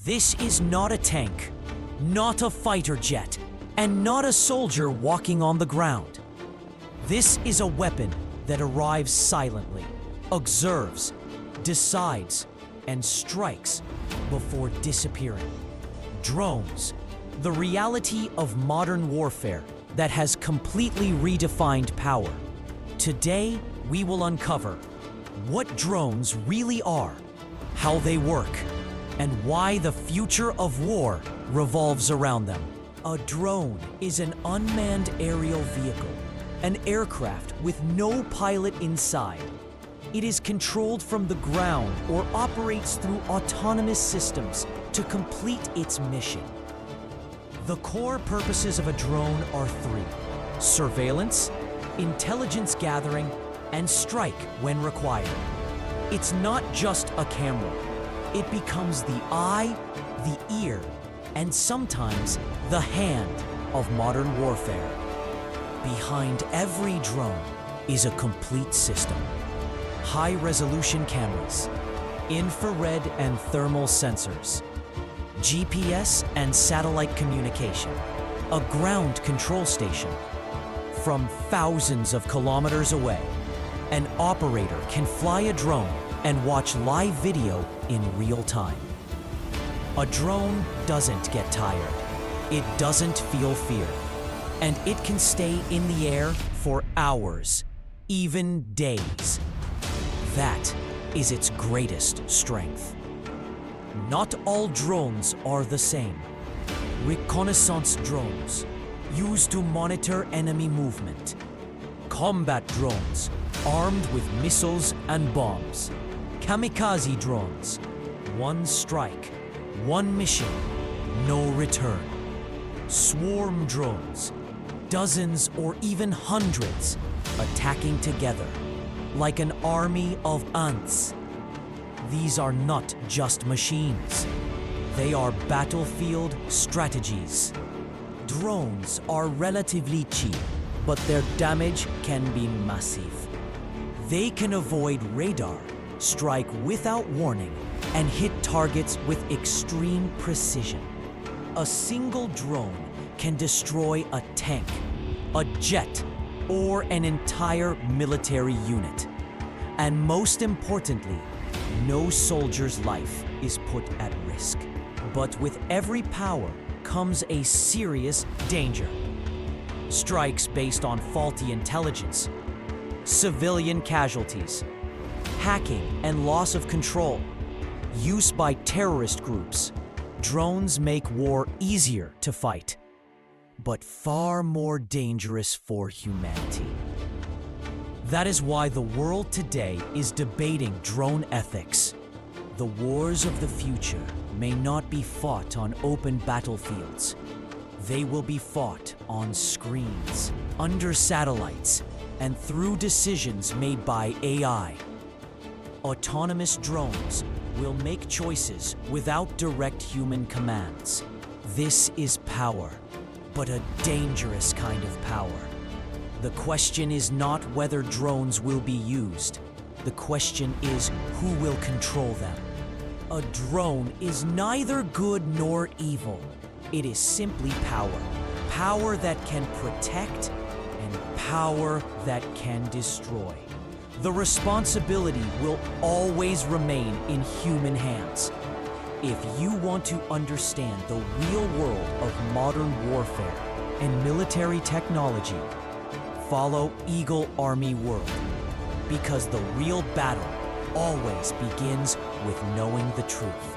This is not a tank, not a fighter jet, and not a soldier walking on the ground. This is a weapon that arrives silently, observes, decides, and strikes before disappearing. Drones, the reality of modern warfare that has completely redefined power. Today, we will uncover what drones really are, how they work, and why the future of war revolves around them. A drone is an unmanned aerial vehicle, an aircraft with no pilot inside. It is controlled from the ground or operates through autonomous systems to complete its mission. The core purposes of a drone are three: surveillance, intelligence gathering, and strike when required. It's not just a camera. It becomes the eye, the ear, and sometimes the hand of modern warfare. Behind every drone is a complete system. High-resolution cameras, infrared and thermal sensors, GPS and satellite communication, a ground control station. From thousands of kilometers away, an operator can fly a drone and watch live video in real time. A drone doesn't get tired. It doesn't feel fear. And it can stay in the air for hours, even days. That is its greatest strength. Not all drones are the same. Reconnaissance drones, used to monitor enemy movement. Combat drones, armed with missiles and bombs. Kamikaze drones, one strike, one mission, no return. Swarm drones, dozens or even hundreds, attacking together, like an army of ants. These are not just machines. They are battlefield strategies. Drones are relatively cheap, but their damage can be massive. They can avoid radar, strike without warning, and hit targets with extreme precision. A single drone can destroy a tank, a jet, or an entire military unit. And most importantly, no soldier's life is put at risk. But with every power comes a serious danger. Strikes based on faulty intelligence, civilian casualties, hacking and loss of control, use by terrorist groups. Drones make war easier to fight, but far more dangerous for humanity. That is why the world today is debating drone ethics. The wars of the future may not be fought on open battlefields. They will be fought on screens, under satellites, and through decisions made by AI. Autonomous drones will make choices without direct human commands. This is power, but a dangerous kind of power. The question is not whether drones will be used. The question is who will control them. A drone is neither good nor evil. It is simply power. Power that can protect and power that can destroy. The responsibility will always remain in human hands. If you want to understand the real world of modern warfare and military technology, follow Eagle Army World, because the real battle always begins with knowing the truth.